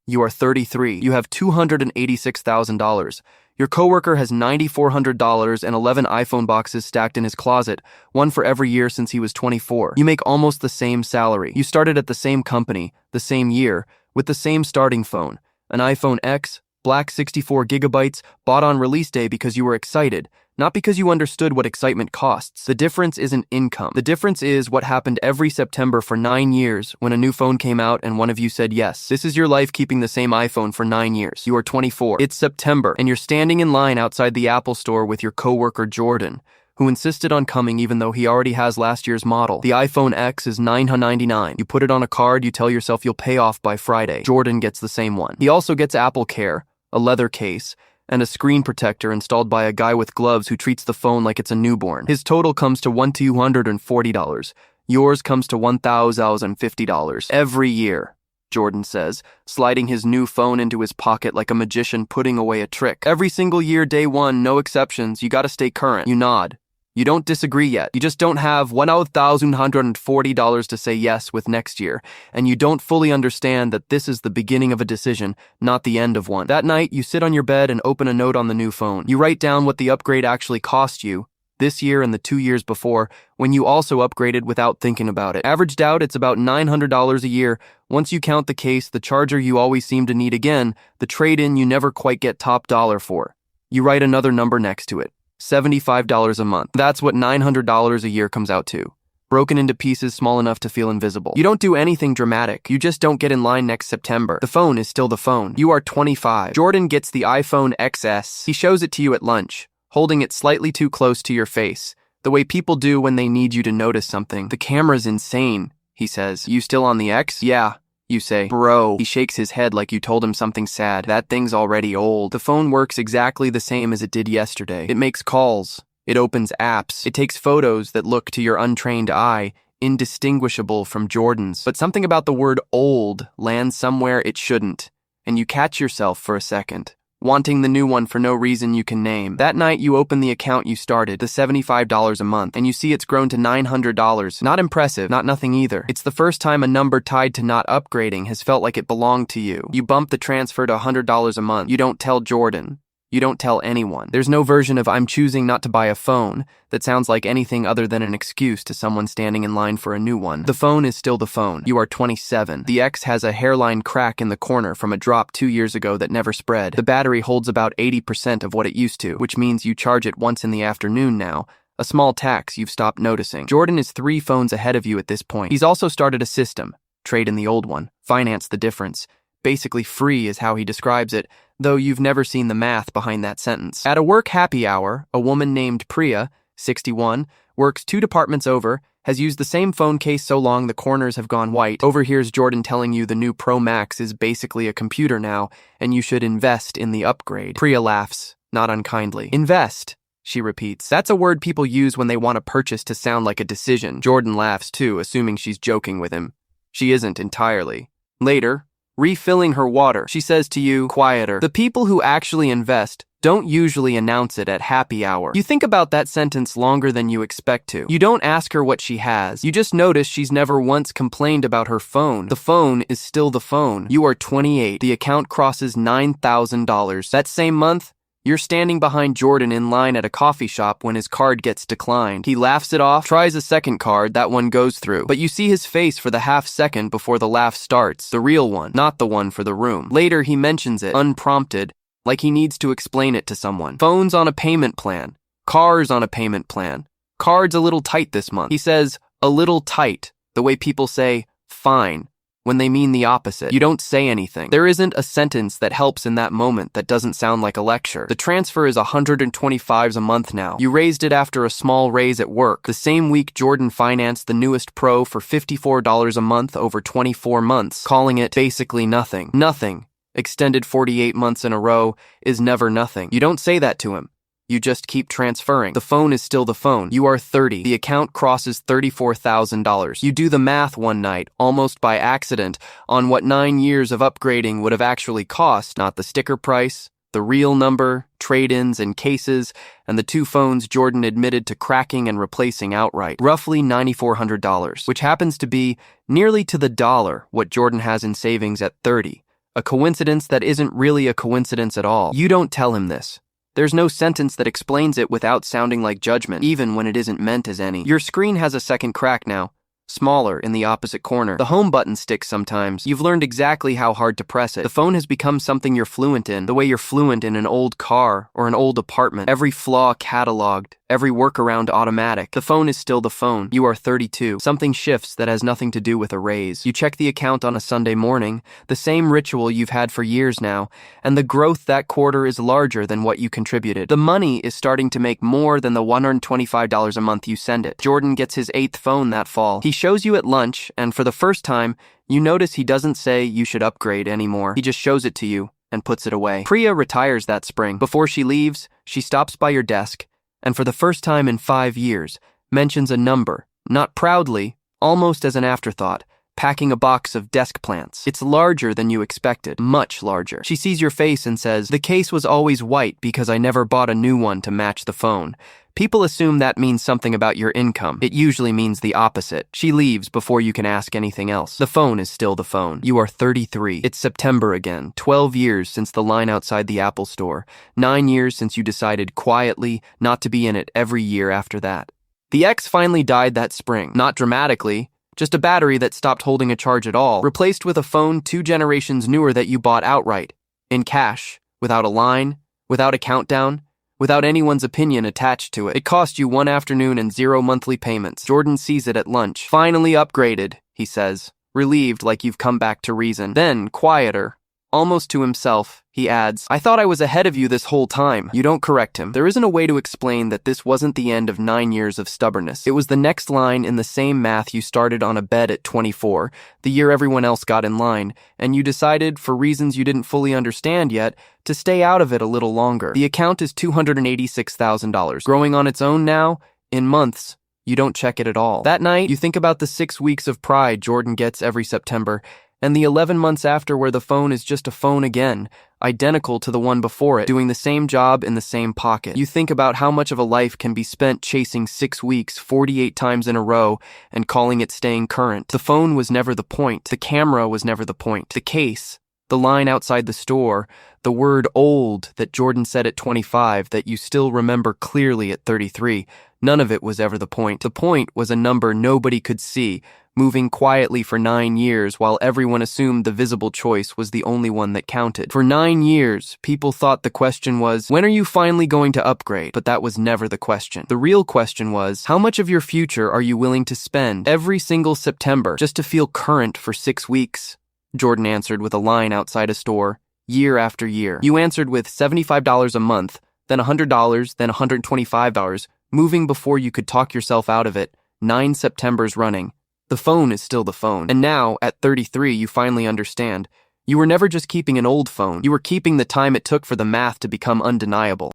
You are 33. You have $286,000. Your coworker has $9,400 and 11 iPhone boxes stacked in his closet, one for every year since he was 24. You make almost the same salary. You started at the same company, the same year, with the same starting phone, an iPhone X, black 64 gigabytes, bought on release day because you were excited, not because you understood what excitement costs. The difference isn't income. The difference is what happened every September for 9 years when a new phone came out and one of you said yes. This is your life keeping the same iPhone for 9 years. You are 24. It's September, and you're standing in line outside the Apple store with your coworker Jordan, who insisted on coming even though he already has last year's model. The iPhone X is $999. You put it on a card, you tell yourself you'll pay off by Friday. Jordan gets the same one. He also gets Apple Care, a leather case, and a screen protector installed by a guy with gloves who treats the phone like it's a newborn. His total comes to $1,240. Yours comes to $1,050 every year, Jordan says, sliding his new phone into his pocket like a magician putting away a trick. Every single year, day one, no exceptions, you gotta stay current. You nod. You don't disagree yet. You just don't have $1,140 to say yes with next year, and you don't fully understand that this is the beginning of a decision, not the end of one. That night, you sit on your bed and open a note on the new phone. You write down what the upgrade actually cost you, this year and the 2 years before, when you also upgraded without thinking about it. Averaged out, it's about $900 a year. Once you count the case, the charger you always seem to need again, the trade-in you never quite get top dollar for. You write another number next to it. $75 a month. That's what $900 a year comes out to. Broken into pieces small enough to feel invisible. You don't do anything dramatic. You just don't get in line next September. The phone is still the phone. You are 25. Jordan gets the iPhone XS. He shows it to you at lunch, holding it slightly too close to your face, the way people do when they need you to notice something. The camera's insane, he says. You still on the X? Yeah. You say, bro. He shakes his head like you told him something sad. That thing's already old. The phone works exactly the same as it did yesterday. It makes calls. It opens apps. It takes photos that look to your untrained eye indistinguishable from Jordan's. But something about the word old lands somewhere it shouldn't, and you catch yourself for a second, wanting the new one for no reason you can name. That night, you open the account you started, the $75 a month, and you see it's grown to $900. Not impressive, not nothing either. It's the first time a number tied to not upgrading has felt like it belonged to you. You bump the transfer to $100 a month. You don't tell Jordan. You don't tell anyone. There's no version of "I'm choosing not to buy a phone" that sounds like anything other than an excuse to someone standing in line for a new one. The phone is still the phone. You are 27. The X has a hairline crack in the corner from a drop 2 years ago that never spread. The battery holds about 80% of what it used to, which means you charge it once in the afternoon now, a small tax you've stopped noticing. Jordan is 3 phones ahead of you at this point. He's also started a system. Trade in the old one. Finance the difference. Basically free is how he describes it, though you've never seen the math behind that sentence. At a work happy hour, a woman named Priya, 61, works 2 departments over, has used the same phone case so long the corners have gone white, overhears Jordan telling you the new Pro Max is basically a computer now, and you should invest in the upgrade. Priya laughs, not unkindly. Invest, she repeats. That's a word people use when they want a purchase to sound like a decision. Jordan laughs too, assuming she's joking with him. She isn't entirely. Later, refilling her water, she says to you, quieter, "The people who actually invest don't usually announce it at happy hour." You think about that sentence longer than you expect to. You don't ask her what she has. You just notice she's never once complained about her phone. The phone is still the phone. You are 28. The account crosses $9,000. That same month, you're standing behind Jordan in line at a coffee shop when his card gets declined. He laughs it off, tries a second card, that one goes through. But you see his face for the half second before the laugh starts. The real one, not the one for the room. Later, he mentions it, unprompted, like he needs to explain it to someone. Phones on a payment plan. Cars on a payment plan. Cards a little tight this month. He says, a little tight, the way people say, fine, when they mean the opposite. You don't say anything. There isn't a sentence that helps in that moment that doesn't sound like a lecture. The transfer is $125 a month now. You raised it after a small raise at work. The same week, Jordan financed the newest Pro for $54 a month over 24 months, calling it basically nothing. Nothing, extended 48 months in a row, is never nothing. You don't say that to him. You just keep transferring. The phone is still the phone. You are 30. The account crosses $34,000. You do the math one night, almost by accident, on what 9 years of upgrading would have actually cost, not the sticker price, the real number, trade-ins and cases, and the 2 phones Jordan admitted to cracking and replacing outright. Roughly $9,400, which happens to be nearly to the dollar what Jordan has in savings at 30. A coincidence that isn't really a coincidence at all. You don't tell him this. There's no sentence that explains it without sounding like judgment, even when it isn't meant as any. Your screen has a second crack now. Smaller in the opposite corner. The home button sticks sometimes. You've learned exactly how hard to press it. The phone has become something you're fluent in, the way you're fluent in an old car or an old apartment. Every flaw cataloged, every workaround automatic. The phone is still the phone. You are 32. Something shifts that has nothing to do with a raise. You check the account on a Sunday morning, the same ritual you've had for years now, and the growth that quarter is larger than what you contributed. The money is starting to make more than the $125 a month you send it. Jordan gets his 8th phone that fall. He shows you at lunch, and for the first time, you notice he doesn't say you should upgrade anymore. He just shows it to you and puts it away. Priya retires that spring. Before she leaves, she stops by your desk, and for the first time in 5 years, mentions a number, not proudly, almost as an afterthought, packing a box of desk plants. It's larger than you expected, much larger. She sees your face and says, "The case was always white because I never bought a new one to match the phone." People assume that means something about your income. It usually means the opposite. She leaves before you can ask anything else. The phone is still the phone. You are 33. It's September again. 12 years since the line outside the Apple store. 9 years since you decided quietly not to be in it every year after that. The X finally died that spring. Not dramatically, just a battery that stopped holding a charge at all, replaced with a phone 2 generations newer that you bought outright, in cash, without a line, without a countdown, without anyone's opinion attached to it. It cost you 1 afternoon and 0 monthly payments. Jordan sees it at lunch. "Finally upgraded," he says, relieved like you've come back to reason. Then, quieter, almost to himself, he adds, "I thought I was ahead of you this whole time." You don't correct him. There isn't a way to explain that this wasn't the end of 9 years of stubbornness. It was the next line in the same math you started on a bed at 24, the year everyone else got in line, and you decided, for reasons you didn't fully understand yet, to stay out of it a little longer. The account is $286,000. Growing on its own now, in months, you don't check it at all. That night, you think about the 6 weeks of pride Jordan gets every September, and the 11 months after where the phone is just a phone again, identical to the one before it, doing the same job in the same pocket. You think about how much of a life can be spent chasing 6 weeks, 48 times in a row, and calling it staying current. The phone was never the point. The camera was never the point. The case, the line outside the store, the word old that Jordan said at 25 that you still remember clearly at 33, none of it was ever the point. The point was a number nobody could see, moving quietly for 9 years while everyone assumed the visible choice was the only one that counted. For 9 years, people thought the question was, when are you finally going to upgrade? But that was never the question. The real question was, how much of your future are you willing to spend every single September just to feel current for 6 weeks? Jordan answered with a line outside a store, year after year. You answered with $75 a month, then $100, then $125, moving before you could talk yourself out of it, 9 Septembers running. The phone is still the phone. And now, at 33, you finally understand. You were never just keeping an old phone. You were keeping the time it took for the math to become undeniable.